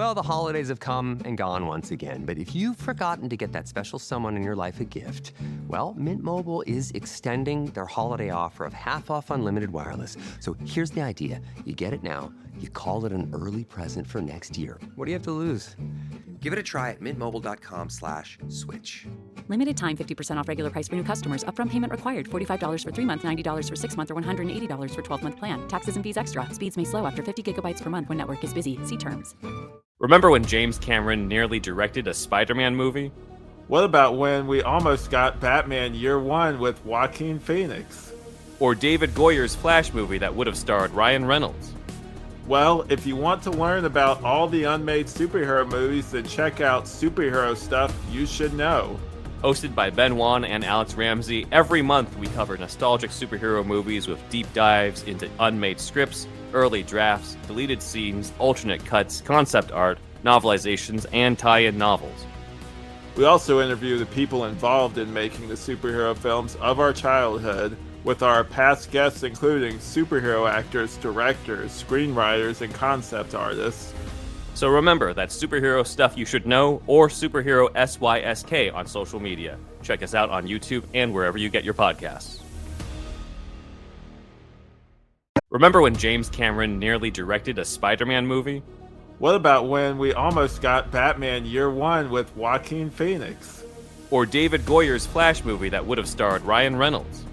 Well, the holidays have come and gone once again, but if you've forgotten to get that special someone in your life a gift, well, Mint Mobile is extending their holiday offer of half off unlimited wireless. So here's the idea. You get it now, you call it an early present for next year. What do you have to lose? Give it a try at mintmobile.com/switch. Limited time 50% off regular price for new customers. Upfront payment required. $45 for 3 months, $90 for 6 months, or $180 for 12-month plan. Taxes and fees extra. Speeds may slow after 50 gigabytes per month when network is busy. See terms. Remember when James Cameron nearly directed a Spider-Man movie? What about when we almost got Batman Year One with Joaquin Phoenix? Or David Goyer's Flash movie that would have starred Ryan Reynolds? Well, if you want to learn about all the unmade superhero movies, then check out Superhero Stuff You Should Know. Hosted by Ben Wan and Alex Ramsey, every month we cover nostalgic superhero movies with deep dives into unmade scripts, early drafts, deleted scenes, alternate cuts, concept art, novelizations, and tie-in novels. We also interview the people involved in making the superhero films of our childhood, with our past guests including superhero actors, directors, screenwriters, and concept artists. So remember, that's Superhero Stuff You Should Know, or Superhero SYSK on social media. Check us out on YouTube and wherever you get your podcasts. Remember when James Cameron nearly directed a Spider-Man movie? What about when we almost got Batman Year One with Joaquin Phoenix? Or David Goyer's Flash movie that would have starred Ryan Reynolds?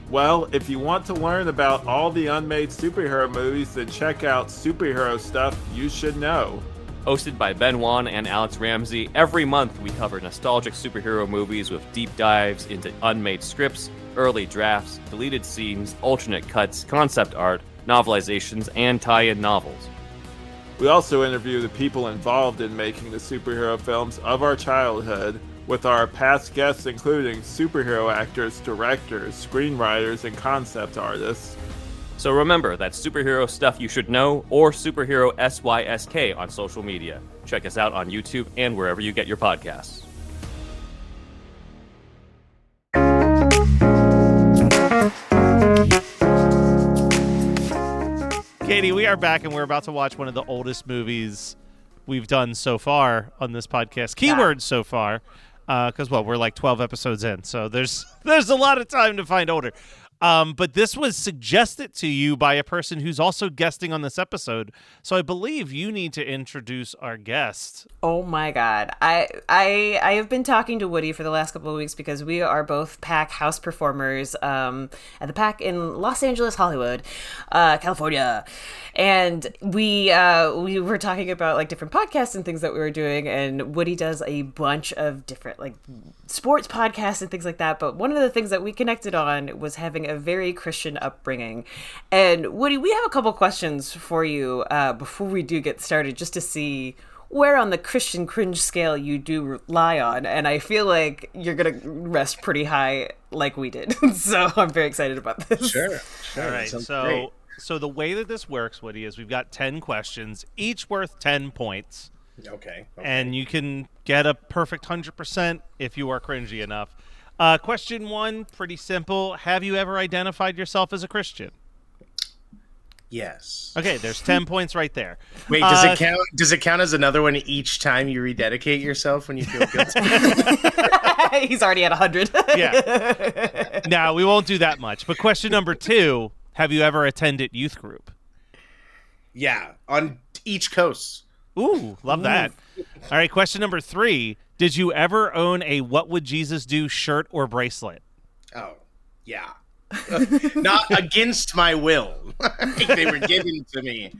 Well, if you want to learn about all the unmade superhero movies, then check out Superhero Stuff You Should Know. Hosted by Ben Wan and Alex Ramsey, every month we cover nostalgic superhero movies with deep dives into unmade scripts, early drafts, deleted scenes, alternate cuts, concept art, novelizations, and tie-in novels. We also interview the people involved in making the superhero films of our childhood, with our past guests including superhero actors, directors, screenwriters, and concept artists. So remember, that's Superhero Stuff You Should Know, or Superhero SYSK on social media. Check us out on YouTube and wherever you get your podcasts. Katie, we are back, and we're about to watch one of the oldest movies we've done so far on this podcast. Keywords so far, because we're like 12 episodes in, so there's a lot of time to find older. But this was suggested to you by a person who's also guesting on this episode. So I believe you need to introduce our guest. Oh my God. I have been talking to Woody for the last couple of weeks because we are both PAC house performers at the PAC in Los Angeles, Hollywood, California. And we were talking about like different podcasts and things that we were doing. And Woody does a bunch of different like sports podcasts and things like that. But one of the things that we connected on was having a very Christian upbringing. And Woody, we have a couple questions for you before we do get started, just to see where on the Christian cringe scale you do lie on. And I feel like you're going to rest pretty high like we did. So I'm very excited about this. Sure. All right. So the way that this works, Woody, is we've got 10 questions, each worth 10 points. Okay. And you can get a perfect 100% if you are cringy enough. Question 1, pretty simple. Have you ever identified yourself as a Christian? Yes. Okay, there's 10 points right there. Wait, does it count? Does it count as another one each time you rededicate yourself when you feel guilty? He's already at 100. Yeah. No, we won't do that much. But question number 2, have you ever attended youth group? Yeah, on each coast. Ooh, love that. All right, question number 3, did you ever own a What Would Jesus Do shirt or bracelet? Oh, yeah. Not against my will. They were given to me.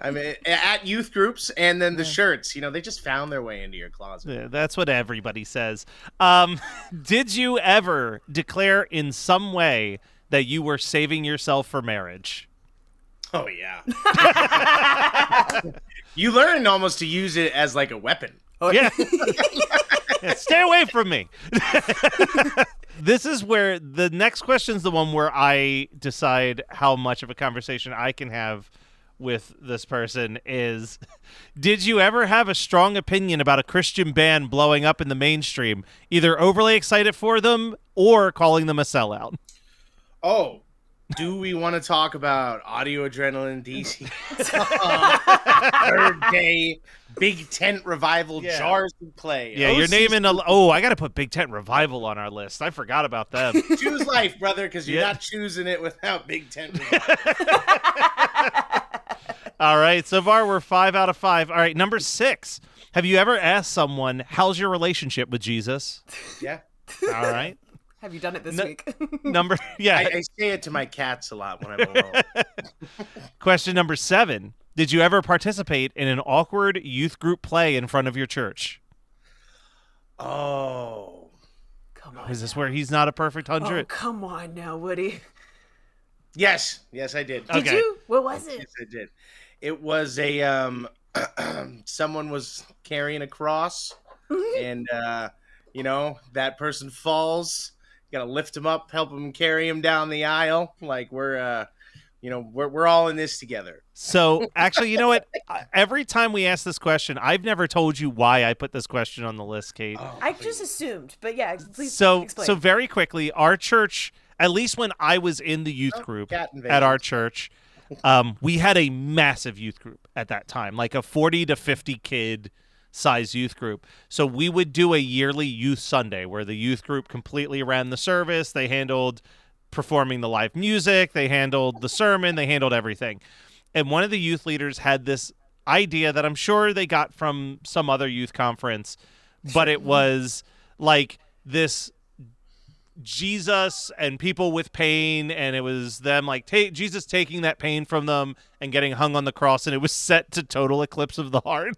I mean, at youth groups, and then the shirts, they just found their way into your closet. Yeah, that's what everybody says. Did you ever declare in some way that you were saving yourself for marriage? Oh, yeah. You learn almost to use it as like a weapon. Oh, yeah. Yeah, stay away from me. This is where the next question is the one where I decide how much of a conversation I can have with this person is, did you ever have a strong opinion about a Christian band blowing up in the mainstream, either overly excited for them or calling them a sellout? Oh, do we want to talk about Audio Adrenaline DC? Third Day Big Tent Revival, Yeah. Jars of Clay. Yeah, you're OC naming I got to put Big Tent Revival on our list. I forgot about them. Choose life, brother, because you're Yeah. not choosing it without Big Tent Revival. All right, so far we're 5 out of 5. All right, number 6. Have you ever asked someone, how's your relationship with Jesus? Yeah. All right. Have you done it this week? I say it to my cats a lot when I'm alone. Question number 7. Did you ever participate in an awkward youth group play in front of your church? Oh. Come on. Is this where he's not a perfect 100? Oh, come on now, Woody. Yes, I did. Did you? What was it? Yes, I did. It was a someone was carrying a cross, and that person falls. You gotta lift him up, help him carry him down the aisle. Like we're all in this together. So, actually, you know what? Every time we ask this question, I've never told you why I put this question on the list, Kate. Oh, I just assumed, but yeah, please explain. So very quickly, our church, at least when I was in the youth group cat invasion. at our church, we had a massive youth group at that time, like a 40 to 50 kid size youth group. So we would do a yearly youth Sunday where the youth group completely ran the service. They handled performing the live music, they handled the sermon, they handled everything. And one of the youth leaders had this idea that I'm sure they got from some other youth conference, but it was like this Jesus and people with pain, and it was them like Jesus taking that pain from them and getting hung on the cross, and it was set to Total Eclipse of the Heart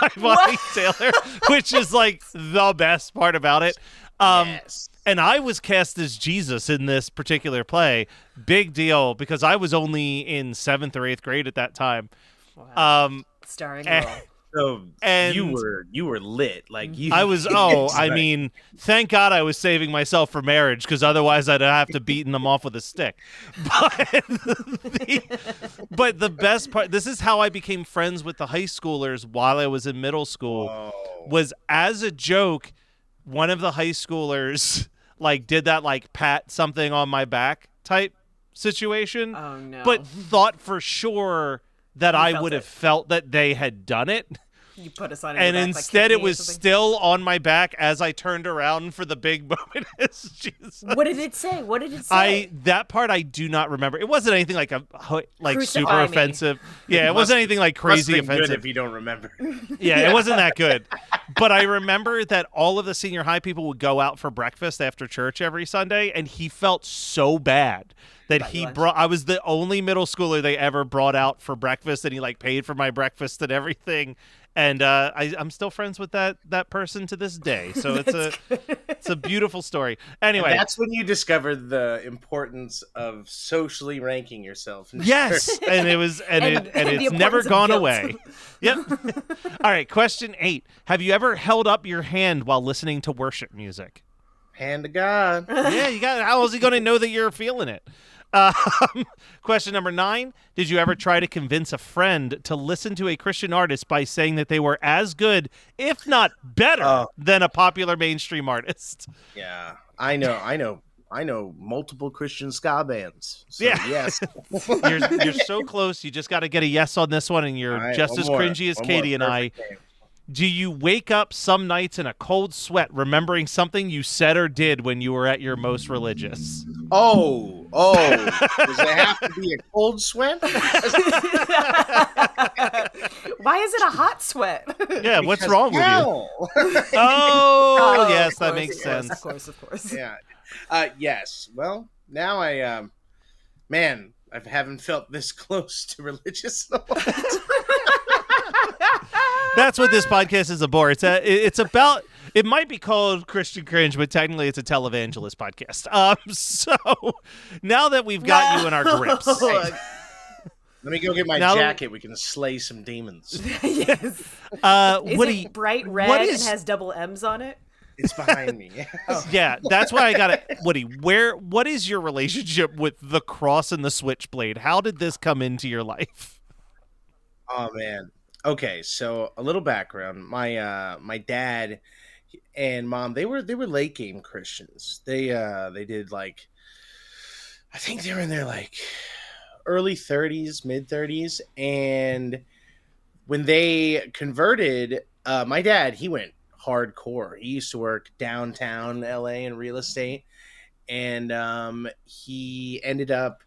by Bonnie Taylor, which is like the best part about it. Yes. And I was cast as Jesus in this particular play. Big deal, because I was only in 7th or 8th grade at that time. Wow. Starring role. So And you were lit. Like you. I was. I mean, thank God I was saving myself for marriage, because otherwise I'd have to beaten them off with a stick. But the best part, this is how I became friends with the high schoolers while I was in middle school, was as a joke. One of the high schoolers like did that like pat something on my back type situation. Oh no! But thought for sure that I would have felt that they had done it. You put us on, and your back, instead like it was still on my back as I turned around for the big moment as Jesus. What did it say? What did it say? That part I do not remember. It wasn't anything like Crucify super me. offensive. Yeah, it wasn't anything like crazy Must've been offensive. good if you don't remember. Yeah, it wasn't that good. But I remember that all of the senior high people would go out for breakfast after church every Sunday, and he felt so bad that I was the only middle schooler they ever brought out for breakfast, and he like paid for my breakfast and everything. And I'm still friends with that person to this day. So it's a beautiful story. Anyway, And that's when you discovered the importance of socially ranking yourself. yes, and it was and it's never importance of gone guilt. away. Yep. All right, question 8. Have you ever held up your hand while listening to worship music? Hand to God. Yeah, you got. How is he going to know that you're feeling it? Question number 9. Did you ever try to convince a friend to listen to a Christian artist by saying that they were as good, if not better, than a popular mainstream artist? Yeah, I know multiple Christian ska bands. So, Yeah. yes. You're so close. You just got to get a yes on this one, and you're All right, just one as more. cringy as One Katie more. and I. Perfect game. Do you wake up some nights in a cold sweat remembering something you said or did when you were at your most religious? Oh, does it have to be a cold sweat? Why is it a hot sweat? Yeah, what's Because wrong with you? hell. Oh, yes, of that course, makes of sense. course, of course. Yeah. Yes. Well, now I haven't felt this close to religious. in a long time. That's what this podcast is about. It's about. It might be called Christian Cringe, but technically it's a televangelist podcast. So now that we've got you in our grips, Let me go get my Now- jacket. We can slay some demons. Yes. Is Woody, it bright red what is- and has double M's on it? It's behind me. yeah, that's why I got it. Woody, what is your relationship with the cross and the switchblade? How did this come into your life? Oh man. Okay, so a little background. My dad and mom, they were late game Christians. They did like, I think they were in their like early 30s, mid 30s, and when they converted, my dad, he went hardcore. He used to work downtown LA in real estate, and he ended up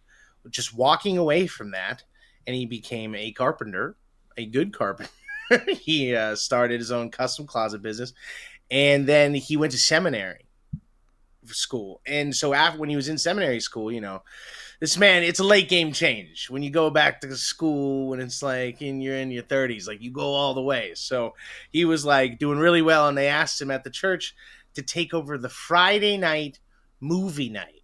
just walking away from that, and he became a carpenter, a good carpenter. He started his own custom closet business, and then he went to seminary for school. And so after, when he was in seminary school, you know, this man, it's a late game change when you go back to school when it's like you're in your 30s, like you go all the way. So he was like doing really well, and they asked him at the church to take over the Friday night movie night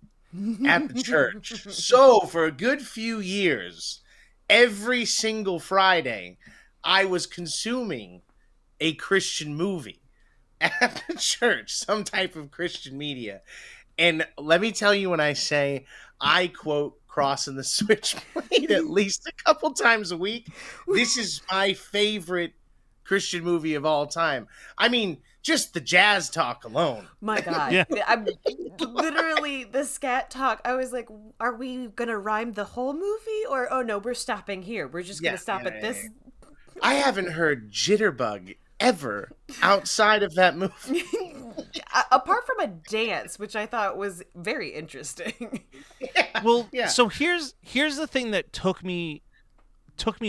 at the church. So for a good few years, every single Friday, I was consuming a Christian movie at the church, some type of Christian media. And let me tell you, when I say I quote Crossing the Switchblade at least a couple times a week, this is my favorite Christian movie of all time. I mean, just the jazz talk alone. My God. Yeah. I'm literally the scat talk. I was like, are we going to rhyme the whole movie? Or, oh no, we're stopping here. We're just going to stop at this. I haven't heard Jitterbug ever outside of that movie. Apart from a dance, which I thought was very interesting. Well, so here's the thing that took me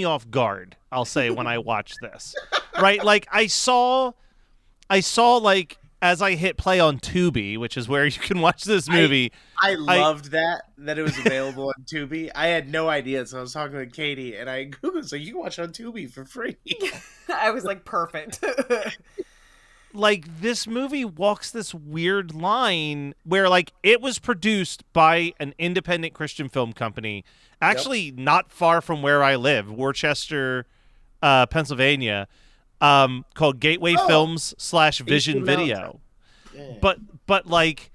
off guard, I'll say, when I watched this. Right? Like I saw like as I hit play on Tubi, which is where you can watch this movie. I loved that it was available on Tubi. I had no idea, so I was talking with Katie, and I Googled, so you can watch it on Tubi for free. I was like, perfect. Like this movie walks this weird line where like it was produced by an independent Christian film company, actually not far from where I live, Worcester, Pennsylvania, called Gateway Films / Vision Video. Yeah. But like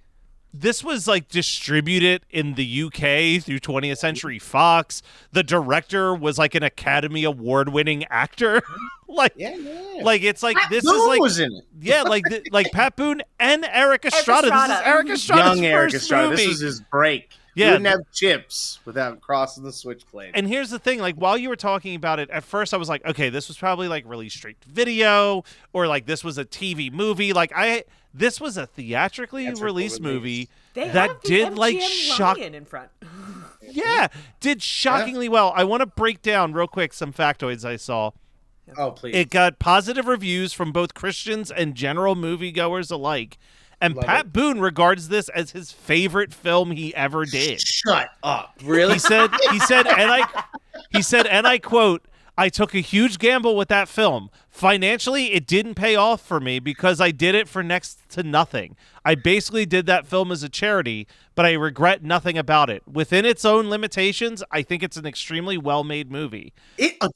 this was like distributed in the UK through 20th Century Fox. The director was like an Academy Award winning actor. Like it's like Pat this Boone is like was in it. Yeah, like Pat Boone and Eric Estrada. This is Eric Estrada's young Eric first Estrada. movie. This was his break. Yeah. You wouldn't have chips without Crossing the Switchblade. And here's the thing, like while you were talking about it, at first I was like, okay, this was probably like released straight to video, or like this was a TV movie. Like this was a theatrically released movie that did like shock in front. Yeah, did shockingly well. I want to break down real quick some factoids I saw. Oh, please. It got positive reviews from both Christians and general moviegoers alike. And Pat Boone regards this as his favorite film he ever did. Shut up. Really? He said, and I quote, "I took a huge gamble with that film. Financially, it didn't pay off for me because I did it for next to nothing. I basically did that film as a charity, but I regret nothing about it. Within its own limitations, I think it's an extremely well-made movie." The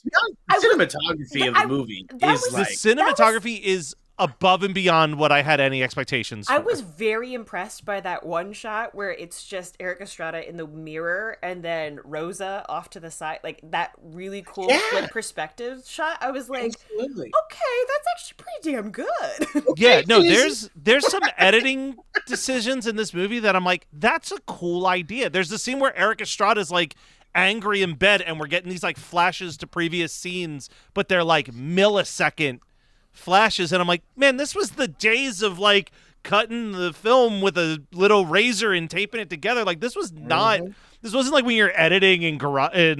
cinematography of the movie is like... The cinematography is above and beyond what I had any expectations for. I was very impressed by that one shot where it's just Eric Estrada in the mirror and then Rosa off to the side, like that really cool flip perspective shot. I was like, absolutely. Okay, that's actually pretty damn good. Yeah, no, there's some editing decisions in this movie that I'm like, that's a cool idea. There's the scene where Eric Estrada's like angry in bed and we're getting these like flashes to previous scenes, but they're like millisecond flashes, and I'm like, man, this was the days of like cutting the film with a little razor and taping it together. Like this was not this wasn't like when you're editing in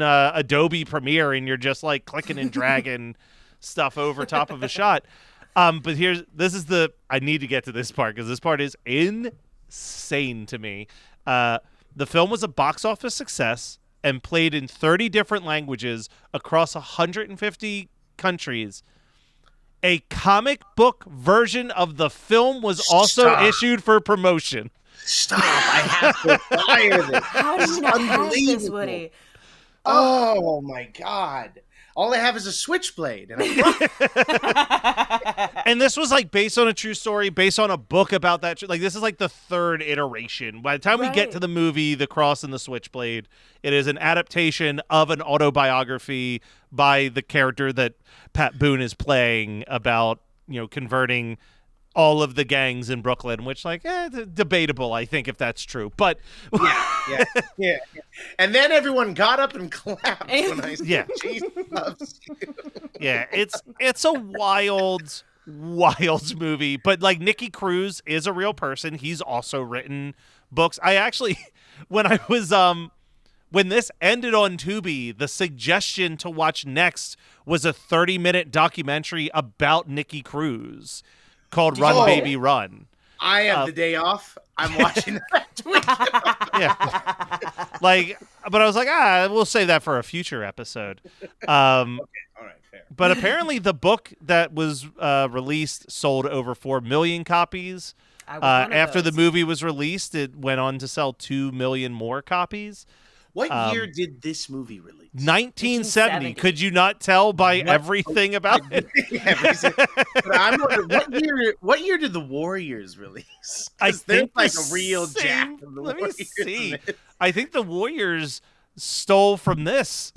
Adobe Premiere and you're just like clicking and dragging stuff over top of a shot. But I need to get to this part because this part is insane to me. The film was a box office success and played in 30 different languages across 150 countries. A comic book version of the film was also issued for promotion. Stop! I have to fire this. How do you not have this, Woody? Oh my God! All I have is a switchblade, and and this was like based on a true story, based on a book about that. Like this is like the third iteration. By the time we get to the movie, The Cross and the Switchblade, it is an adaptation of an autobiography by the character that Pat Boone is playing about, converting all of the gangs in Brooklyn, which debatable, I think, if that's true. But yeah. And then everyone got up and clapped when I said, Jesus loves you. Yeah, it's a wild movie. But like Nicky Cruz is a real person. He's also written books. I actually, when this ended on Tubi, the suggestion to watch next was a 30-minute documentary about Nicky Cruz called Run Baby Run. I have the day off. I'm watching that. Yeah. But I was like, we'll save that for a future episode. Okay. All right, fair. But apparently the book that was released sold over 4 million copies. After the movie was released, it went on to sell 2 million more copies. What year did this movie release? 1970. Could you not tell by everything about it? But I'm wondering, what year did the Warriors release? I think like a real jack of the Let Warriors. me see. I think the Warriors stole from this.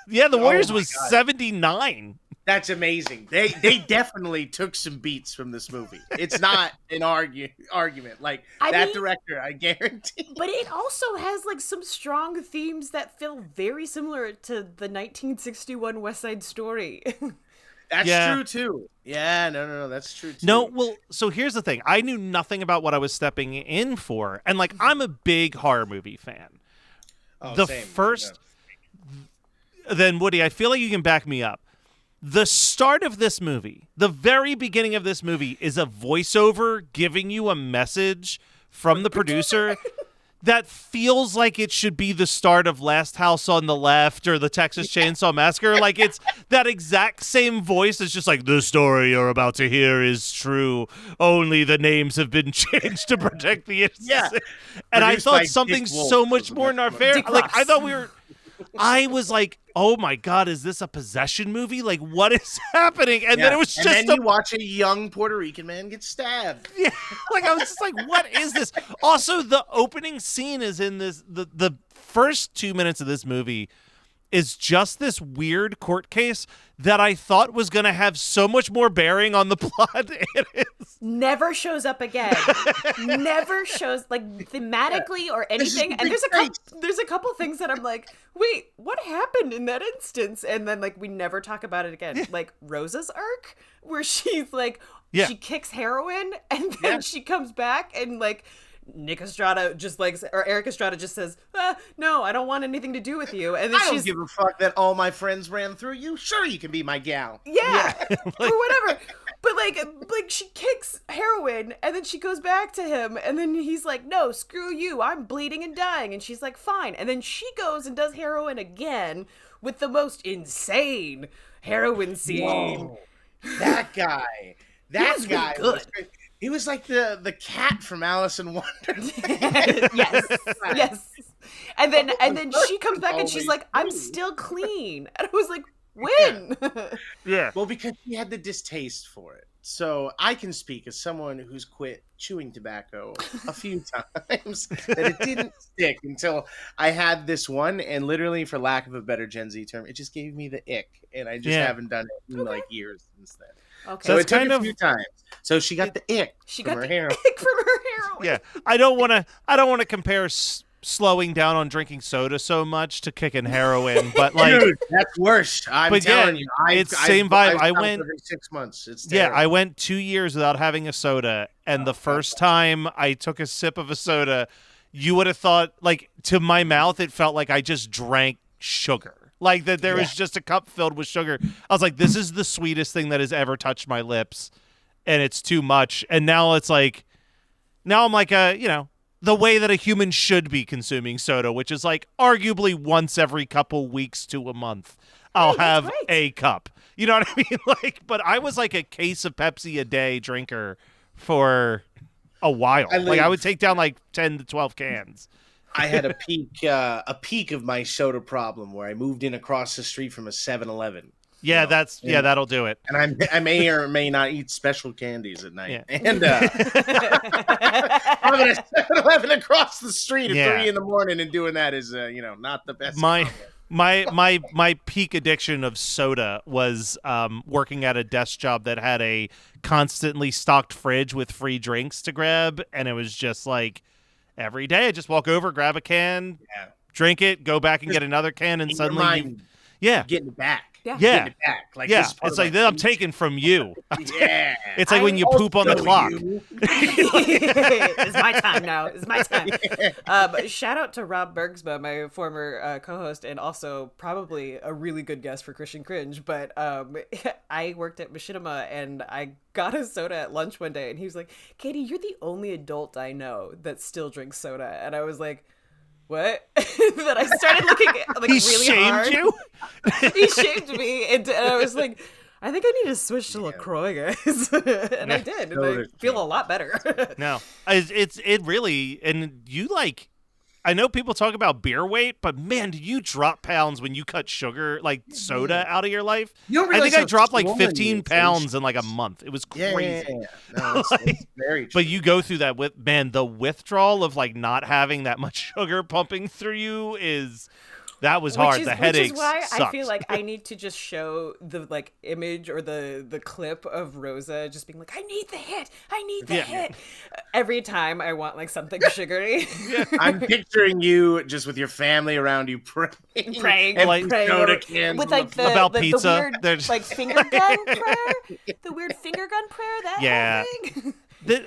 Yeah, the Warriors was 79. That's amazing. They definitely took some beats from this movie. It's not an argument. Like director, I guarantee. But it also has like some strong themes that feel very similar to the 1961 West Side Story. That's true too. Yeah, no, that's true too. No, well, so here's the thing. I knew nothing about what I was stepping in for, and like I'm a big horror movie fan. Then Woody, I feel like you can back me up. The start of this movie, the very beginning of this movie, is a voiceover giving you a message from the producer that feels like it should be the start of Last House on the Left or the Texas Chainsaw Massacre. Like it's that exact same voice. It's just like, the story you're about to hear is true. Only the names have been changed to protect the innocent. Yeah. And I thought something so much more nefarious. Like I was like, oh my God, is this a possession movie? Like, what is happening? And then it was just you watch a young Puerto Rican man get stabbed. Yeah, like I was just like, what is this? Also, the opening scene is in this. The first 2 minutes of this movie is just this weird court case that I thought was going to have so much more bearing on the plot. It is. Never shows up again. Never shows, like, thematically or anything. And there's a couple things that I'm like, wait, what happened in that instance? And then, like, we never talk about it again. Like, Rosa's arc, where she's, like, she kicks heroin, and then she comes back, and, like, Nick Estrada or Eric Estrada just says, no, I don't want anything to do with you. And then I don't give a fuck that all my friends ran through you. Sure, you can be my gal. Yeah. Or whatever. But like she kicks heroin and then she goes back to him and then he's like, no, screw you. I'm bleeding and dying. And she's like, fine. And then she goes and does heroin again with the most insane heroin scene. Whoa. That guy. That guy really good. Was great. He was like the cat from Alice in Wonderland. Yes. And then she comes back and she's like, I'm still clean. And I was like, when? Yeah. Well, because she had the distaste for it. So I can speak as someone who's quit chewing tobacco a few times that it didn't stick until I had this one, and literally, for lack of a better Gen Z term, it just gave me the ick, and I just haven't done it in like years since then. Okay. So it took a few times. So she got the ick. She from got her the heroin. ick from her heroin. Yeah. I don't want to compare slowing down on drinking soda so much to kicking heroin, but like, dude, that's worse. I'm telling you, it's same vibe. I went every 6 months. It's terrible. I went 2 years without having a soda, and the first time I took a sip of a soda, you would have thought, like, to my mouth, it felt like I just drank sugar. Like that there was just a cup filled with sugar. I was like, this is the sweetest thing that has ever touched my lips, and it's too much. And now it's like, now I'm like the way that a human should be consuming soda, which is like arguably once every couple weeks to a month, I'll have a cup. You know what I mean? Like, but I was like a case of Pepsi a day drinker for a while. I would take down like 10 to 12 cans. I had a peak of my soda problem where I moved in across the street from a 7-Eleven. Yeah, that'll do it. And I may or may not eat special candies at night. Yeah. And I'm at a 7-Eleven across the street at 3 a.m. and doing that is not the best. My peak addiction of soda was working at a desk job that had a constantly stocked fridge with free drinks to grab, and it was just like every day I just walk over, grab a can, drink it, go back and get another can, and suddenly getting it back. Yeah. Getting it back. Like, this is part it's of like my I'm future. taking from you. Yeah. It's like when you poop on the clock. It's my time now. It's my time. But shout out to Rob Bergsma, my former co-host, and also probably a really good guest for Christian Cringe. But I worked at Machinima, and I got a soda at lunch one day, and he was like, "Katie, you're the only adult I know that still drinks soda." And I was like, what? Then I started looking at, like, He really shamed hard. you? He shamed me, and I was like, I think I need to switch to LaCroix, guys. And I did, and I feel a lot better. No, it really, and you like, I know people talk about beer weight, but man, did you drop pounds when you cut sugar, like soda, out of your life? You don't I think realize I how dropped like swollen 15 your pounds face in like a is. month. It was Yeah, crazy. No, that's very true. But you go through that with, man, the withdrawal of like not having that much sugar pumping through you that was hard. The headaches Which is why sucked. I feel like I need to just show the like image or the clip of Rosa just being like, I need the hit. I need the hit. Every time I want like something sugary. I'm picturing you just with your family around you praying and like, soda cans with on like the About the pizza. weird There's- like finger gun prayer. The weird finger gun prayer. That whole thing.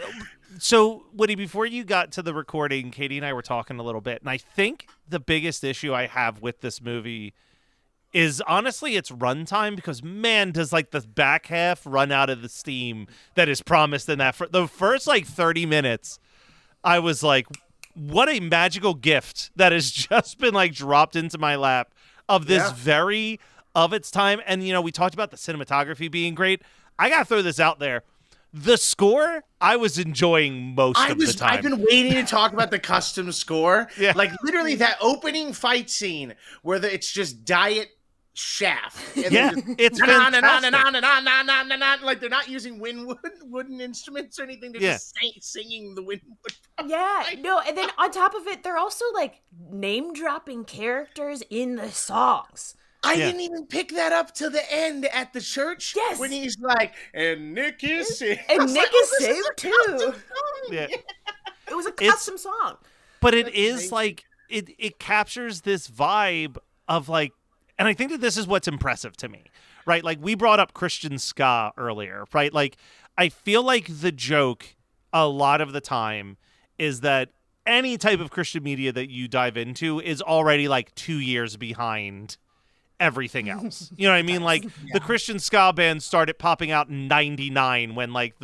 So, Woody, before you got to the recording, Katie and I were talking a little bit, and I think the biggest issue I have with this movie is honestly its runtime, because man, does like the back half run out of the steam that is promised in that. For the first like 30 minutes, I was like, what a magical gift that has just been like dropped into my lap of this very of its time. And, you know, we talked about the cinematography being great. I got to throw this out there. The score, I was enjoying most of the time. I've been waiting to talk about the custom score. Yeah. Like, literally that opening fight scene where it's just diet shaft. And Yeah, it's fantastic. Like, they're not using wooden instruments or anything. They're just singing the Winwood. Yeah, no, and then on top of it, they're also like name dropping characters in the songs. I didn't even pick that up till the end at the church. Yes. When he's like, and Nick is saved. And Nick is saved too. Yeah. It was a custom song. But it is like, it captures this vibe of like, and I think that this is what's impressive to me, right? Like, we brought up Christian ska earlier, right? Like, I feel like the joke a lot of the time is that any type of Christian media that you dive into is already like 2 years behind everything else. You know what I mean? Like, the Christian ska bands started popping out in 99 when like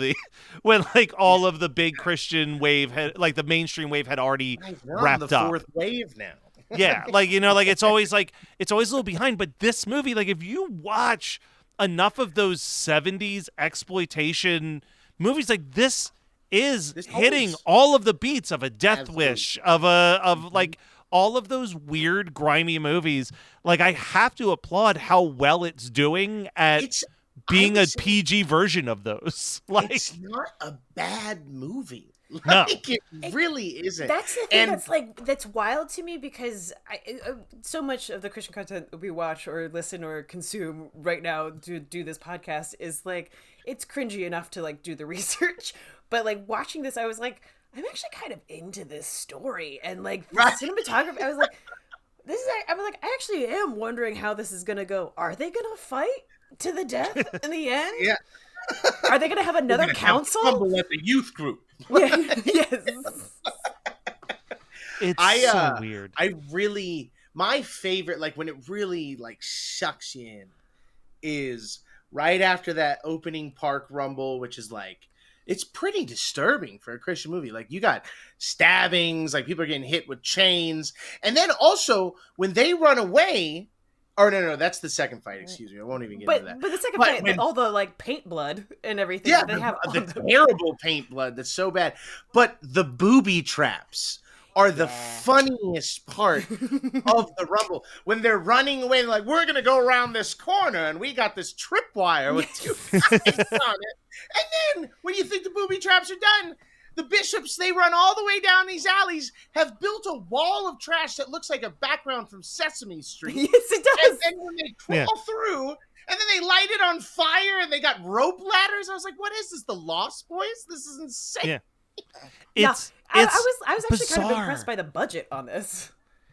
all of the big Christian wave had, like the mainstream wave had already wrapped the up. fourth wave now. Yeah, like, you know, like it's always a little behind. But this movie, like, if you watch enough of those 70s exploitation movies, like this is hitting all of the beats of a Death Wish, of like all of those weird, grimy movies. Like, I have to applaud how well it's doing at being a PG version of those. Like, it's not a bad movie. No. Like, it really isn't. That's the thing that's wild to me, because so much of the Christian content we watch or listen or consume right now to do this podcast is like, it's cringy enough to like do the research, but like watching this, I was like, I'm actually kind of into this story, and like the cinematography, I was like, I actually am wondering how this is gonna go. Are they gonna fight to the death in the end? Yeah. Are they gonna have another council? Fumble at the youth group. Yes. It's so weird. My favorite, like when it really like sucks you in, is right after that opening park rumble, which is like, it's pretty disturbing for a Christian movie. Like, you got stabbings, like people are getting hit with chains. And then also when they run away, or no, that's the second fight. Excuse me. I won't even get into that. But the second fight, all the like paint blood and everything. Yeah, they have the terrible paint blood that's so bad. But the booby traps are the funniest part of the rumble. When they're running away, they're like, we're going to go around this corner, and we got this tripwire with two guys on it. And then when you think the booby traps are done, the bishops, they run all the way down these alleys, have built a wall of trash that looks like a background from Sesame Street. Yes, it does. And when they crawl through, and then they light it on fire, and they got rope ladders. I was like, what is this, the Lost Boys? This is insane. Yeah. I was actually bizarre. kind of impressed by the budget on this.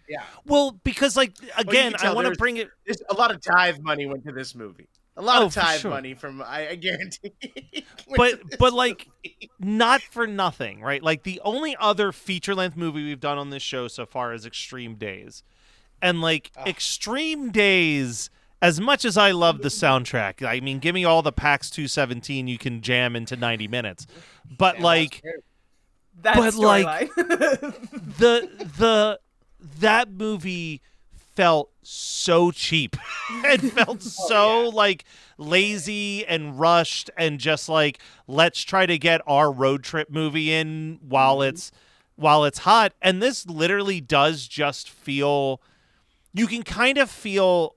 Yeah. Well, because like again, can tell I want to bring it. There's a lot of tithe money went to this movie. A lot of for tithe sure. money from I guarantee. But like not for nothing, right? Like the only other feature length movie we've done on this show so far is Extreme Days. And like Extreme Days, as much as I love the soundtrack, I mean, give me all the PAX 217 you can jam into 90 minutes. But like That storyline. that movie felt so cheap. It felt so like lazy and rushed and just like, let's try to get our road trip movie in while it's hot. And this literally does just feel, you can kind of feel,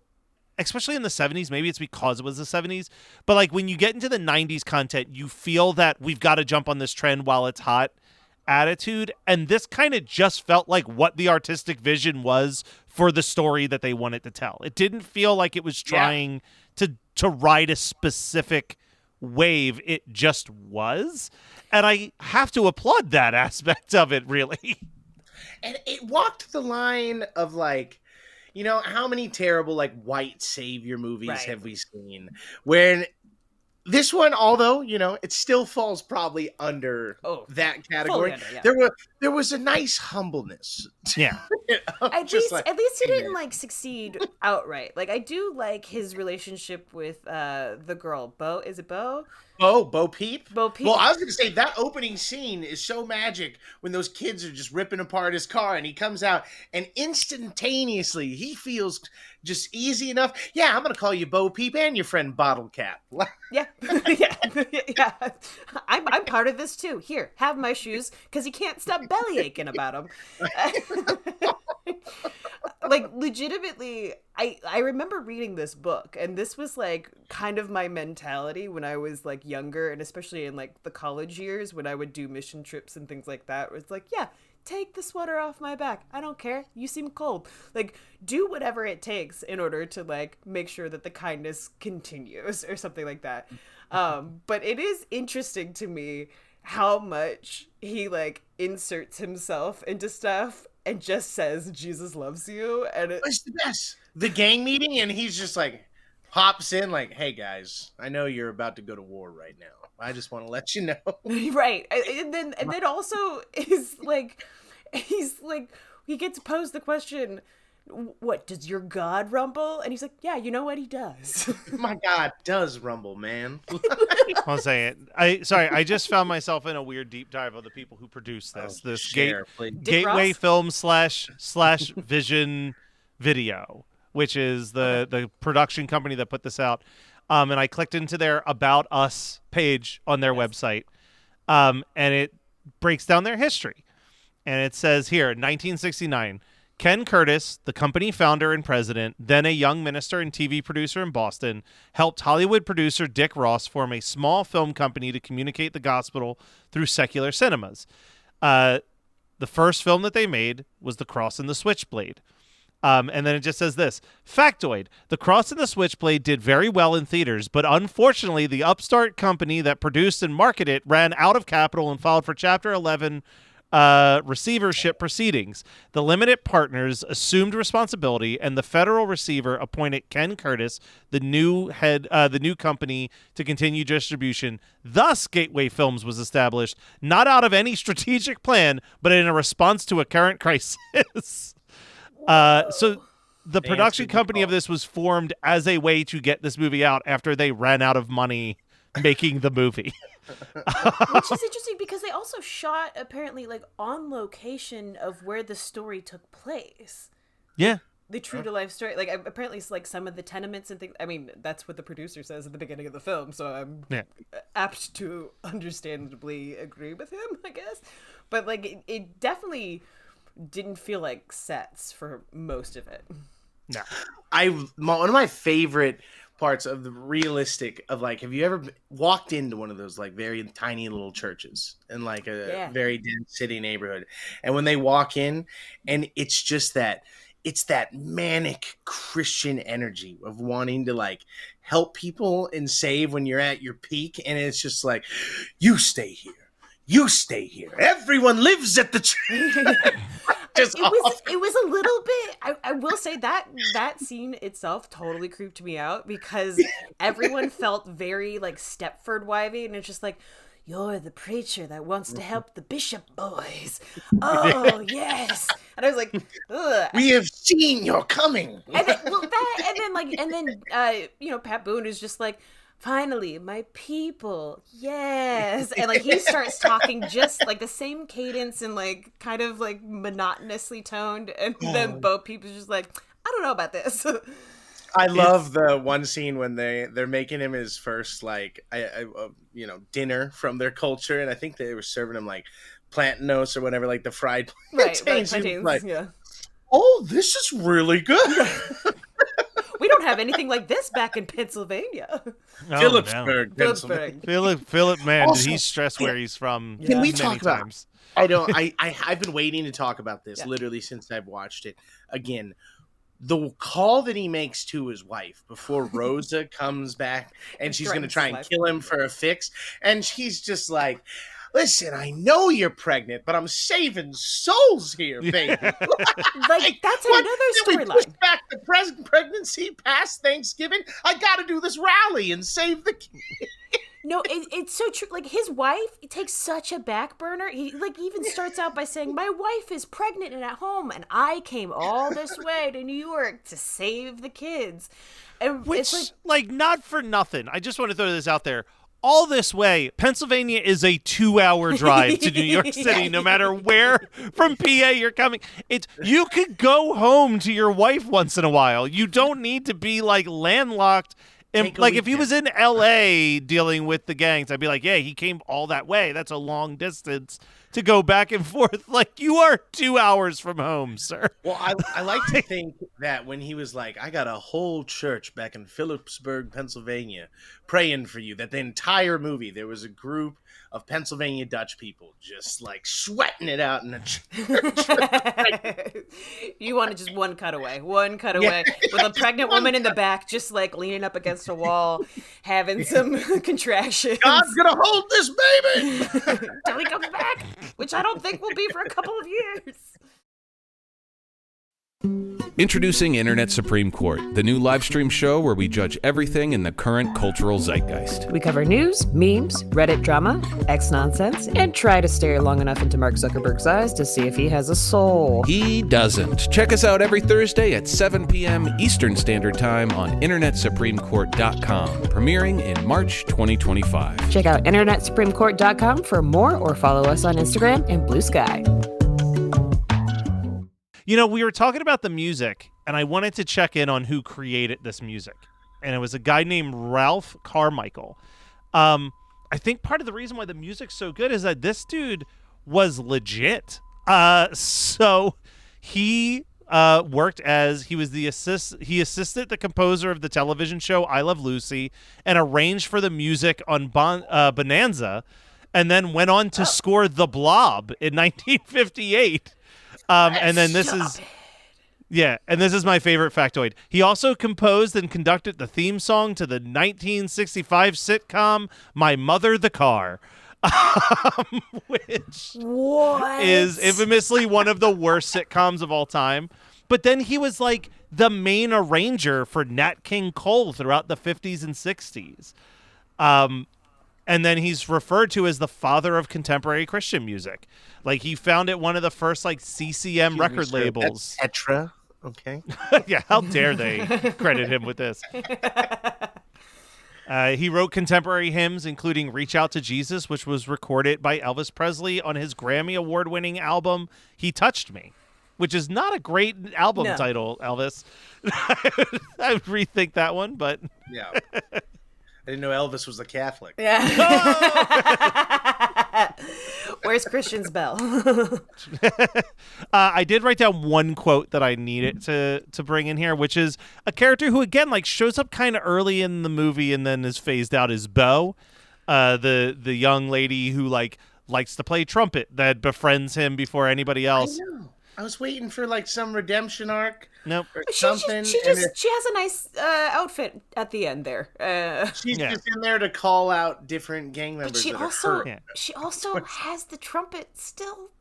especially in the 70s, maybe it's because it was the 70s, but like when you get into the 90s content, you feel that we've got to jump on this trend while it's hot attitude. And this kind of just felt like what the artistic vision was for the story that they wanted to tell. It didn't feel like it was trying to ride a specific wave. It just was. And I have to applaud that aspect of it, really. And it walked the line of like, you know, how many terrible like white savior movies have we seen? When this one, although, you know, it still falls probably under that category. Under, There was a nice humbleness. Yeah. At least he didn't like succeed outright. Like I do like his relationship with the girl. Bo, is it Bo? Bo Peep? Bo Peep. Well, I was going to say that opening scene is so magic when those kids are just ripping apart his car and he comes out and instantaneously he feels just easy enough. Yeah, I'm going to call you Bo Peep and your friend Bottle Cap. Yeah. yeah. I'm part of this too. Here, have my shoes because he can't stop belly aching about them. Like legitimately, I remember reading this book, and this was like kind of my mentality when I was like younger, and especially in like the college years when I would do mission trips and things like that. It's like, yeah, take the sweater off my back. I don't care. You seem cold. Like, do whatever it takes in order to like make sure that the kindness continues or something like that. But it is interesting to me how much he like inserts himself into stuff and just says Jesus loves you, and it's the best. The gang meeting, and he's just like hops in like, hey guys, I know you're about to go to war right now. I just want to let you know. Right. And then also he's like he gets posed the question, what, does your God rumble? And he's like, yeah, you know what, he does. My God does rumble, man. I'll say it. I just found myself in a weird deep dive of the people who produced this. Gateway Film / Vision Video, which is the production company that put this out. And I clicked into their About Us page on their website, and it breaks down their history. And it says here, 1969, Ken Curtis, the company founder and president, then a young minister and TV producer in Boston, helped Hollywood producer Dick Ross form a small film company to communicate the gospel through secular cinemas. The first film that they made was The Cross and the Switchblade. And then it just says this, factoid, The Cross and the Switchblade did very well in theaters, but unfortunately the upstart company that produced and marketed it ran out of capital and filed for Chapter 11 receivership proceedings. The limited partners assumed responsibility, and the federal receiver appointed Ken Curtis, the new company, to continue distribution. Thus, Gateway Films was established, not out of any strategic plan, but in a response to a current crisis. So the production company of this was formed as a way to get this movie out after they ran out of money making the movie. Which is interesting because they also shot apparently like on location of where the story took place. Yeah. The true to life story. Like apparently it's like some of the tenements and things. I mean, that's what the producer says at the beginning of the film, so I'm apt to understandably agree with him, I guess. But like it definitely didn't feel like sets for most of it. No. One of my favorite parts of the realistic of like, have you ever walked into one of those like very tiny little churches in like a very dense city neighborhood, and when they walk in and it's just that it's that manic Christian energy of wanting to like help people and save when you're at your peak, and it's just like, you stay here, everyone lives at the church. It was a little bit, I will say that scene itself totally creeped me out, because everyone felt very like Stepford wivey, and it's just like, you're the preacher that wants to help the bishop boys. Oh yes. And I was like, ugh. We have seen your coming. And then Pat Boone is just like, finally, my people, yes. And like he starts talking just like the same cadence and like kind of like monotonously toned, and then Bo Peep's just like, I don't know about this. I love the one scene when they're making him his first like dinner from their culture, and I think they were serving him like plantanos or whatever, like the fried plantains. Like, oh, this is really good. We don't have anything like this back in Pennsylvania. Oh, Phillipsburg, Pennsylvania. Philip, man, Also, did he stress where he's from? Can we many talk about? times. I've been waiting to talk about this literally since I've watched it again. The call that he makes to his wife before Rosa comes back and she's going to try and kill him for a fix. And she's just like, listen, I know you're pregnant, but I'm saving souls here, baby. Like, that's another storyline. Push back the pregnancy past Thanksgiving. I got to do this rally and save the kid. No, it's so true. Like, his wife takes such a back burner. He like even starts out by saying, my wife is pregnant and at home, and I came all this way to New York to save the kids. And Which, it's like, not for nothing. I just want to throw this out there. All this way, Pennsylvania is a 2-hour drive to New York City, no matter where from PA you're coming. You could go home to your wife once in a while. You don't need to be, like, landlocked. And, like, if he was in L.A. dealing with the gangs, I'd be like, yeah, he came all that way. That's a long distance to go back and forth. Like, you are 2 hours from home, sir. Well, I like to think that when he was like, I got a whole church back in Phillipsburg, Pennsylvania, praying for you, that the entire movie, there was a group of Pennsylvania Dutch people just like sweating it out in a church. You wanted just one cutaway with a pregnant woman in the back, just like leaning up against a wall, having some contractions. God's gonna hold this baby till he comes back, which I don't think will be for a couple of years. Introducing Internet Supreme Court, the new live stream show where we judge everything in the current cultural zeitgeist. We cover news, memes, Reddit drama, X-nonsense, and try to stare long enough into Mark Zuckerberg's eyes to see if he has a soul. He doesn't. Check us out every Thursday at 7 p.m. Eastern Standard Time on InternetSupremeCourt.com, premiering in March 2025. Check out InternetSupremeCourt.com for more, or follow us on Instagram and Blue Sky. You know, we were talking about the music, and I wanted to check in on who created this music. And it was a guy named Ralph Carmichael. I think part of the reason why the music's so good is that this dude was legit. So he assisted the composer of the television show I Love Lucy and arranged for the music on Bonanza, and then went on to score The Blob in 1958. And then this is my favorite factoid. He also composed and conducted the theme song to the 1965 sitcom My Mother the Car, which is infamously one of the worst sitcoms of all time. But then he was like the main arranger for Nat King Cole throughout the 50s and 60s. And then he's referred to as the father of contemporary Christian music. Like, he founded one of the first, like, CCM record labels. Petra, okay. Yeah, how dare they credit him with this? He wrote contemporary hymns, including Reach Out to Jesus, which was recorded by Elvis Presley on his Grammy Award-winning album, He Touched Me, which is not a great album title, Elvis. I would rethink that one, but... Yeah. I didn't know Elvis was a Catholic. Yeah. Where's Christian's bell? I did write down one quote that I needed to bring in here, which is a character who, again, like shows up kind of early in the movie and then is phased out, is Bo, the young lady who likes to play trumpet that befriends him before anybody else. I know. I was waiting for like some redemption arc. Nope. Or She something. has a nice outfit at the end there. She's just in there to call out different gang members. But she that are also hurt. she also has the trumpet still.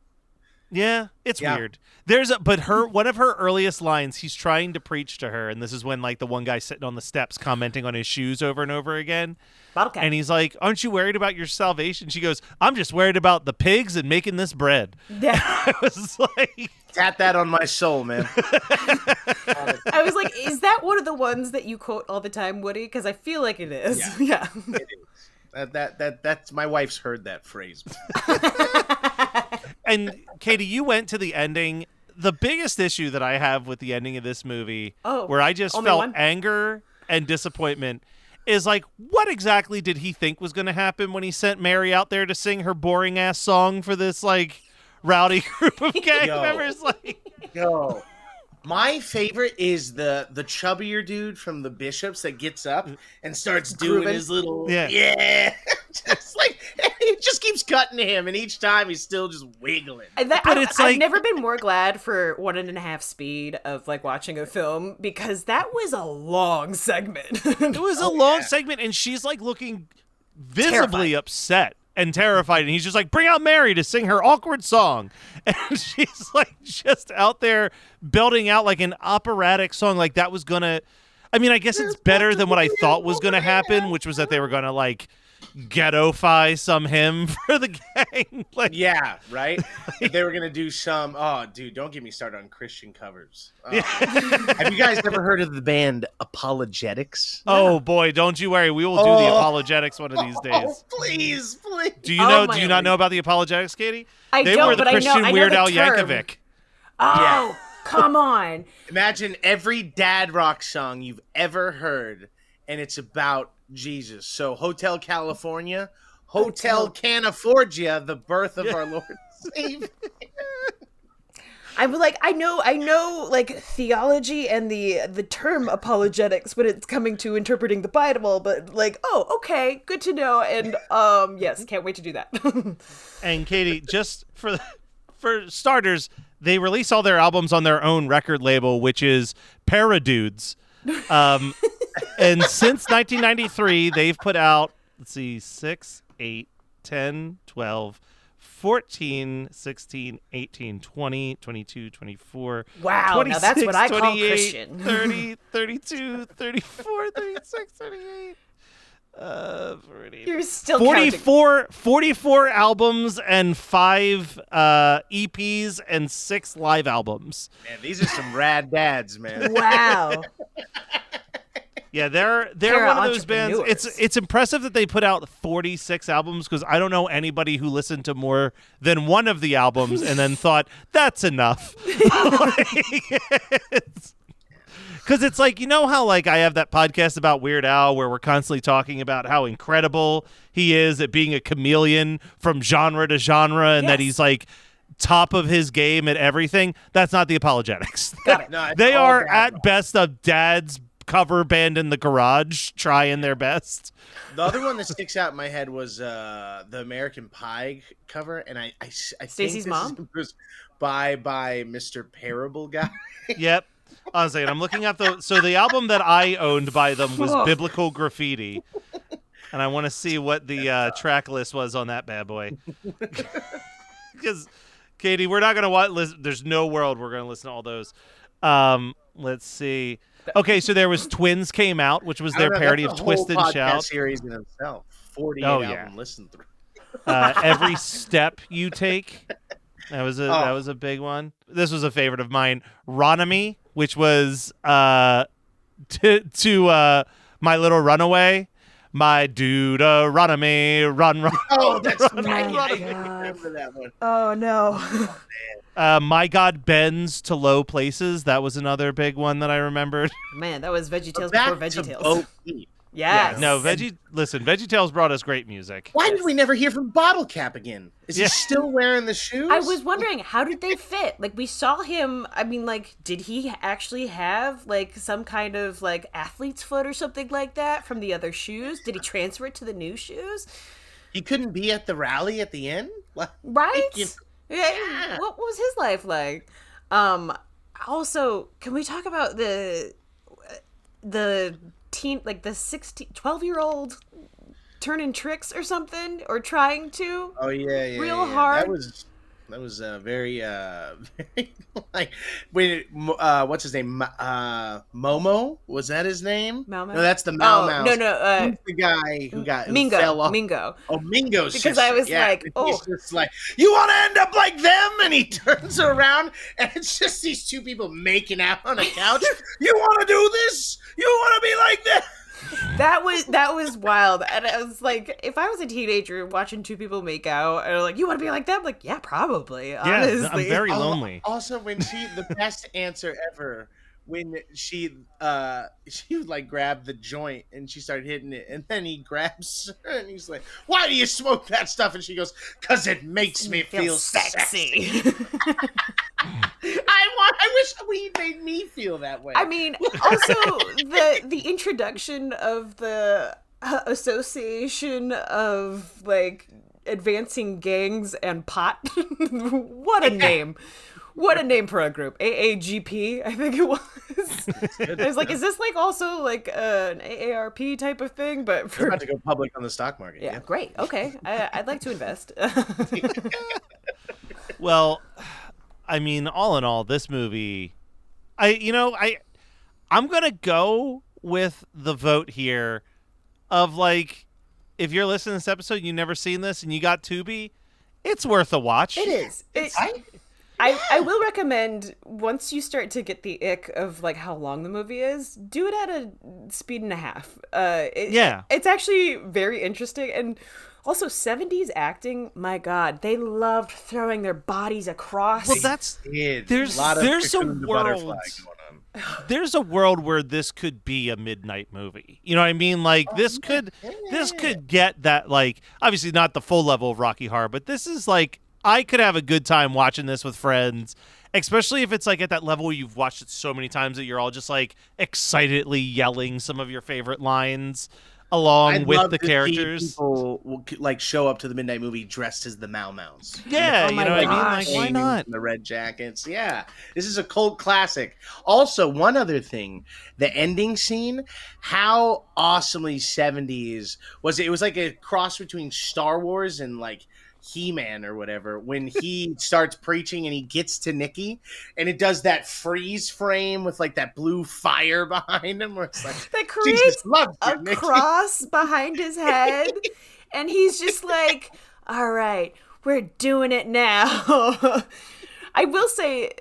Yeah, it's weird. One of her earliest lines, he's trying to preach to her, and this is when like the one guy sitting on the steps commenting on his shoes over and over again. Bottle cap. And he's like, "Aren't you worried about your salvation?" She goes, "I'm just worried about the pigs and making this bread." Yeah. I was like, Tat that on my soul, man. I was like, is that one of the ones that you quote all the time, Woody? Because I feel like it is. Yeah. It is. That's my wife's heard that phrase. And Katie, you went to the ending. The biggest issue that I have with the ending of this movie, where I just felt anger and disappointment, is like, what exactly did he think was going to happen when he sent Mary out there to sing her boring ass song for this like rowdy group of gang members? Like, Yo. My favorite is the chubbier dude from the Bishops that gets up and starts doing his little just like it just keeps cutting to him, and each time he's still just wiggling. I've never been more glad for 1.5 speed of like watching a film, because that was a long segment. It was a long segment, and she's like looking visibly upset and terrified, and he's just like, bring out Mary to sing her awkward song, and she's like just out there belting out like an operatic song. Like that was gonna, I mean, I guess it's better than what I thought was gonna happen, which was that they were gonna like ghetto-fy some hymn for the gang. Like, yeah, right? They were gonna do some, dude, don't get me started on Christian covers. Have you guys ever heard of the band Apologetics? Oh boy, don't you worry, we will do the Apologetics one of these days. Oh, please. Do you not know about the Apologetics, Katie? They don't, were the but Christian I know Weird the Al term. Yankovic. Oh, come on. Imagine every dad rock song you've ever heard, and it's about Jesus. So Hotel California, Hotel Can't Afford Ya, the birth of our Lord and Savior. I'm like, I know like theology and the term apologetics when it's coming to interpreting the Bible, but like, okay, good to know. And yes, can't wait to do that. And Katie, just for starters, they release all their albums on their own record label, which is Paradudes. And since 1993, they've put out, 6, 8, 10, 12, 14, 16, 18, 20, 22, 24, wow, 26, now that's what I call 28, Christian. 30, 32, 34, 36, 38. 40, You're still 44 albums and 5 EPs and 6 live albums. Man, these are some rad dads, man. Wow. Yeah, they're one of those bands. It's impressive that they put out 46 albums, because I don't know anybody who listened to more than one of the albums and then thought that's enough. Because it's like, you know how like I have that podcast about Weird Al where we're constantly talking about how incredible he is at being a chameleon from genre to genre, and that he's like top of his game at everything. That's not the Apologetics. No, they are at best a dad's cover band in the garage trying their best. The other one that sticks out in my head was the American Pie cover, and I Stacey's think this mom was by Mr. Parable Guy. Yep. Honestly, I'm looking at the album that I owned by them was Biblical Graffiti, and I want to see what the track list was on that bad boy. Because Katie, we're not gonna listen. There's no world we're gonna listen to all those. Let's see. Okay, so there was Twins came out, which was their parody of Twist and Shout. Series in itself, 48 album listen through. Every Step You Take. That was a big one. This was a favorite of mine. Ronomy, which was to My Little Runaway. My dude, Ronomy, run. Oh, that's run, right. run. I remember that one. Oh no. My God Bends to Low Places. That was another big one that I remembered. Man, that was VeggieTales Back before to VeggieTales. Bo Peep. Yes. No, VeggieTales brought us great music. Why did we never hear from Bottle Cap again? Is he still wearing the shoes? I was wondering, how did they fit? Like, we saw him, I mean, like, did he actually have, like, some kind of, like, athlete's foot or something like that from the other shoes? Did he transfer it to the new shoes? He couldn't be at the rally at the end? Right? Yeah. What was his life like? Also, can we talk about the teen, like the 12-year-old turning tricks or something, or trying to? Oh yeah, real hard. That was very very like when what's his name? Momo, was that his name? Momo? No, that's the Mau Mouse. No. Who's the guy who Mingo. fell off? Mingo. Oh, Mingo's Because sister. I was yeah. like, He's just like, you want to end up like them? And he turns around, and it's just these two people making out on a couch. You want to do this? You want to be like them? That was wild, and I was like, if I was a teenager watching two people make out, and like, you want to be like them? Like, yeah, probably. Honestly, I'm very lonely. Also, when the best answer ever, when she like grabbed the joint and she started hitting it, and then he grabs her and he's like, "Why do you smoke that stuff?" And she goes, "'Cause it makes me feel sexy." I wish we made me feel that way. I mean, also the introduction of the association of like advancing gangs and pot. What a name. What a name for a group. AAGP, I think it was. I was like, is this like also like an AARP type of thing? But We're about to go public on the stock market. Yeah, great. Okay. I'd like to invest. Well, I mean, all in all, this movie, I'm going to go with the vote here of like, if you're listening to this episode and you've never seen this and you got Tubi, it's worth a watch. It is. I will recommend, once you start to get the ick of like how long the movie is, do it at a speed and a half. It's actually very interesting. And also 70s acting, my God, they loved throwing their bodies across. Well, there's a world. There's a world where this could be a midnight movie. You know what I mean? Like this could get that, like, obviously not the full level of Rocky Horror, but this is like, I could have a good time watching this with friends, especially if it's like at that level where you've watched it so many times that you're all just like excitedly yelling some of your favorite lines along with the characters. People will like show up to the midnight movie dressed as the Mau Mau's. Yeah, you know what I mean? Like, why not? The red jackets. Yeah, this is a cult classic. Also, one other thing, the ending scene, how awesomely 70s was it? It was like a cross between Star Wars and like He-Man or whatever, when he starts preaching and he gets to Nikki and it does that freeze frame with like that blue fire behind him where it's like that creates a cross behind his head and he's just like, all right, we're doing it now. I will say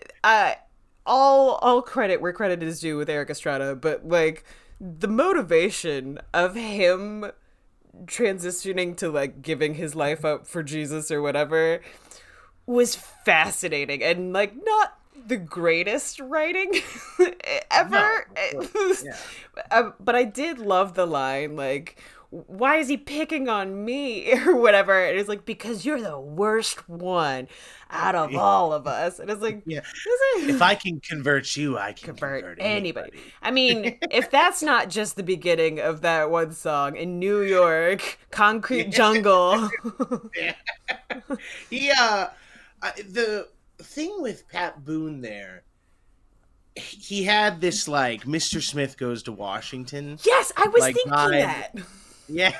all credit where credit is due with Eric Estrada, but like the motivation of him transitioning to like giving his life up for Jesus or whatever was fascinating and like not the greatest writing ever. No, but I did love the line like, why is he picking on me or whatever? And it's like, because you're the worst one out of all of us. And it's like, if I can convert you, I can convert anybody. I mean, if that's not just the beginning of that one song in New York, Concrete Jungle. The thing with Pat Boone there, he had this like Mr. Smith Goes to Washington. Yes, I was thinking that. Yeah,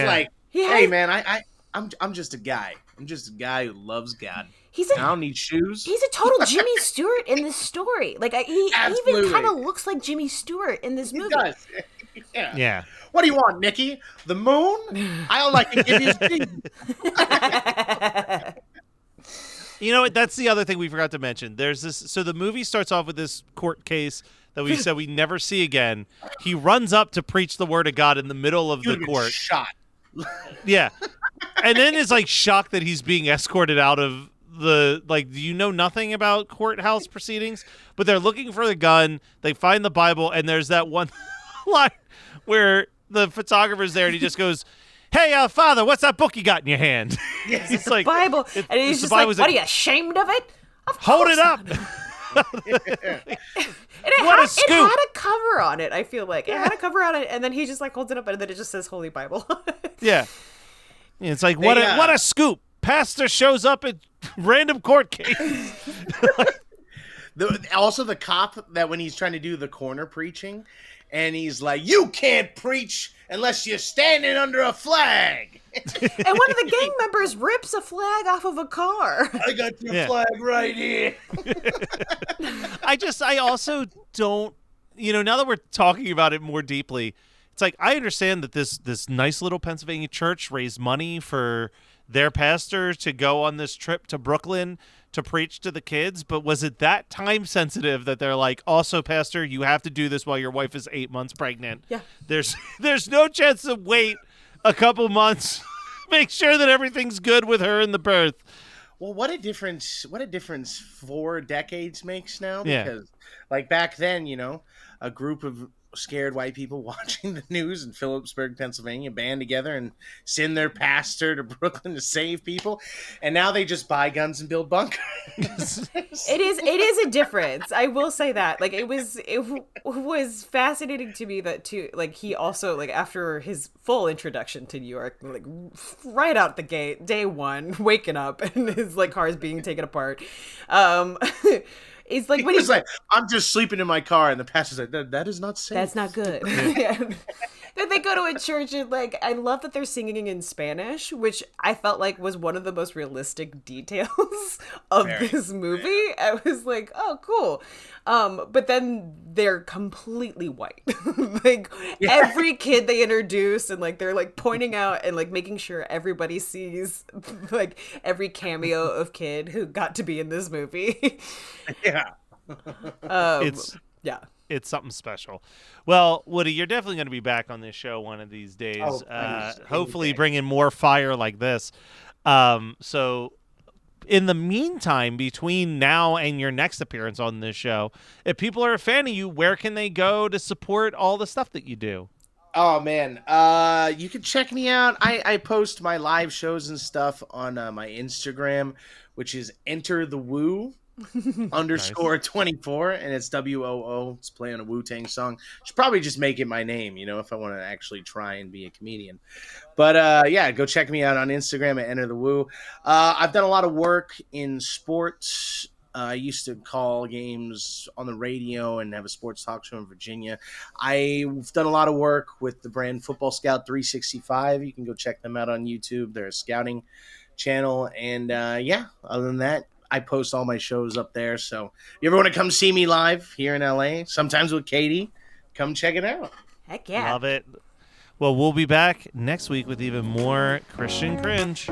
like, hey man, I'm just a guy. I'm just a guy who loves God. I don't need shoes. He's a total Jimmy Stewart in this story. Like he even kind of looks like Jimmy Stewart in this movie. He does. Yeah. What do you want, Nikki? The moon? I'll like to give you You know what? That's the other thing we forgot to mention. There's this. So the movie starts off with this court case that we said we never see again. He runs up to preach the word of God in the middle of the court. Shot. Yeah, and then is like shocked that he's being escorted out of the like. Do you know nothing about courthouse proceedings? But they're looking for the gun. They find the Bible, and there's that one line where the photographer's there, and he just goes, "Hey, Father, what's that book you got in your hand?" It's like Bible, and he's just like, "What are you ashamed of it? Hold it up." What a scoop! It had a cover on it. I feel like it had a cover on it, and then he just like holds it up, and then it just says Holy Bible. Yeah, it's like what a scoop! Pastor shows up at random court case. Also, the cop that when he's trying to do the corner preaching, and he's like, "You can't preach unless you're standing under a flag." And one of the gang members rips a flag off of a car. I got your flag right here. I also don't, now that we're talking about it more deeply, it's like I understand that this nice little Pennsylvania church raised money for their pastor to go on this trip to Brooklyn to preach to the kids, but was it that time sensitive that they're like, also, Pastor, you have to do this while your wife is 8 months pregnant? Yeah. There's no chance to wait a couple months. Make sure that everything's good with her in the birth. Well, what a difference 4 decades makes now, Yeah. because like back then, a group of scared white people watching the news in Phillipsburg, Pennsylvania, band together and send their pastor to Brooklyn to save people, and now they just buy guns and build bunkers. It is a difference. I will say that. Like it was fascinating to me that he also, like, after his full introduction to New York, like right out the gate, day one, waking up and his like car is being taken apart. It's like when he's like, "I'm just sleeping in my car," and the pastor's like, "That is not safe. That's not good." Yeah. Then they go to a church and like I love that they're singing in Spanish, which I felt like was one of the most realistic details of this movie. I was like, "Oh, cool." But then they're completely white. Every kid they introduce, and like they're like pointing out and like making sure everybody sees like every cameo of kid who got to be in this movie. Yeah. It's something special. Well, Woody, you're definitely going to be back on this show one of these days. Hopefully bringing more fire like this. So in the meantime, between now and your next appearance on this show, if people are a fan of you, where can they go to support all the stuff that you do? Oh, man. You can check me out. I post my live shows and stuff on my Instagram, which is Enter the Woo. _24, and it's WOO. It's playing a Wu-Tang song. Should probably just make it my name, if I want to actually try and be a comedian. But go check me out on Instagram at Enter the Woo. I've done a lot of work in sports. I used to call games on the radio and have a sports talk show in Virginia. I've done a lot of work with the brand Football Scout 365. You can go check them out on YouTube. They're a scouting channel. And other than that, I post all my shows up there. So if you ever want to come see me live here in LA, sometimes with Katie, come check it out. Heck yeah. Love it. Well, we'll be back next week with even more Christian cringe.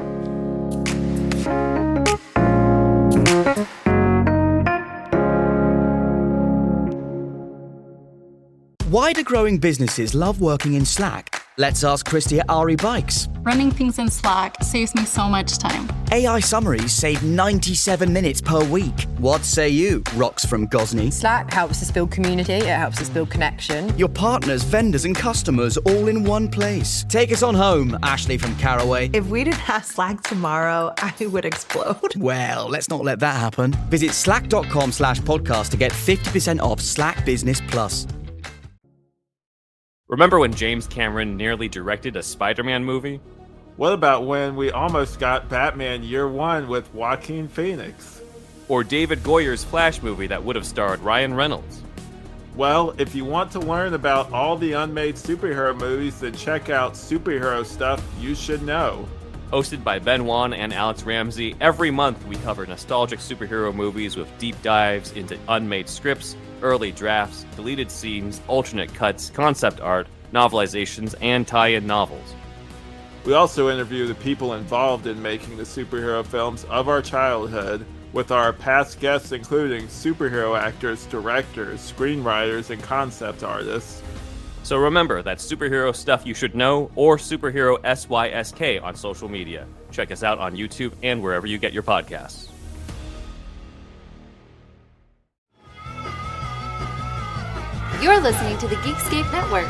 Why do growing businesses love working in Slack? Let's ask Christy at RE Bikes. Running things in Slack saves me so much time. AI summaries save 97 minutes per week. What say you, Rox from Gosney? Slack helps us build community, it helps us build connection. Your partners, vendors and customers all in one place. Take us on home, Ashley from Caraway. If we didn't have Slack tomorrow, I would explode. Well, let's not let that happen. Visit slack.com/podcast to get 50% off Slack Business Plus. Remember when James Cameron nearly directed a Spider-Man movie? What about when we almost got Batman Year One with Joaquin Phoenix? Or David Goyer's Flash movie that would have starred Ryan Reynolds? Well, if you want to learn about all the unmade superhero movies, then check out Superhero Stuff You Should Know. Hosted by Ben Wan and Alex Ramsey, every month we cover nostalgic superhero movies with deep dives into unmade scripts, early drafts, deleted scenes, alternate cuts, concept art, novelizations, and tie-in novels. We also interview the people involved in making the superhero films of our childhood, with our past guests including superhero actors, directors, screenwriters, and concept artists. So remember, that's Superhero Stuff You Should Know, or Superhero SYSK on social media. Check us out on YouTube and wherever you get your podcasts. You're listening to the Geekscape Network.